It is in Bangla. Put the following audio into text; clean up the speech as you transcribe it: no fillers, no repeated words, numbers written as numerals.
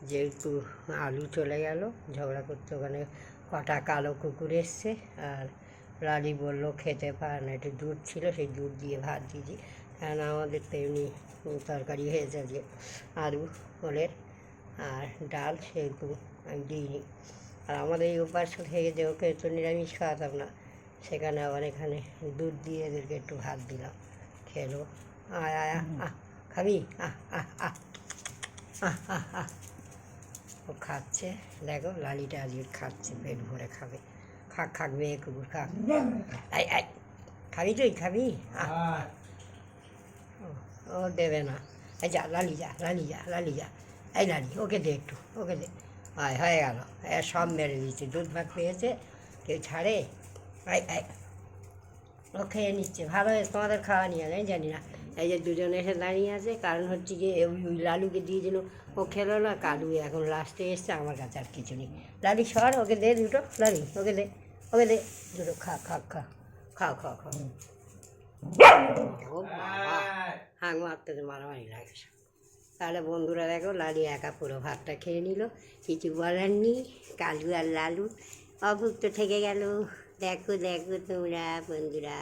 যেহেতু আলু চলে গেল ঝগড়া করতে, ওখানে কটা কালো কুকুর এসছে, আর লালি বললো খেতে পারে না, একটু দুধ ছিল সেই দুধ দিয়ে ভাত দিয়েছি, কারণ আমাদের তো এমনি তরকারি হয়েছে যে আলু ওলের আর ডাল, সেহেতু আমি দিইনি। আর আমাদের এই অভ্যাস থেকে যে ওকে তো নিরামিষ খাওয়াতাম না, সেখানে আবার এখানে দুধ দিয়ে এদেরকে একটু ভাত দিলাম, খেলো। আয় আয় আহ খাবি? আহ আহ আহ আহ আহ আহ ও খাচ্ছে, দেখো লালিটা আজকে খাচ্ছে, পেট ভরে খাবে, খাক মেয়ে কুকুর খাক। আই আই খাবি, তুই খাবি? ও দেবে না। এই যা লালি যা, লালি যা, লালি যা, এই লালি ওকে দে একটু, ওকে দে। হয়ে গেল, সব মেরে দিচ্ছে, দুধ ভাত পেয়েছে, কেউ ছাড়ে? আই আই ও খেয়ে নিচ্ছে, ভালো হয়েছে, তোমাদের খাওয়া নিয়ে আমি জানি না। এই যে দুজন এসে দাঁড়িয়ে আছে, কারণ হচ্ছে যে ওই লালুকে দিয়েছিল, ও খেলো না, কালু এখন লাস্টে এসছে, আমার কাছে আর কিছু নেই। লালি সর, ওকে দে দুটো, লালি ওকে দে, ওকে দে দুটো, খাও খাও খাও খাও। ও বাবা, হাঁক মারতে তো মারামারি লাগে। তাহলে বন্ধুরা দেখো, লালি একা পুরো ভাতটা খেয়ে নিল, কিছু বলার নেই। কালু আর লালু অভুক্ত থেকে গেল। দেখো তোমরা বন্ধুরা।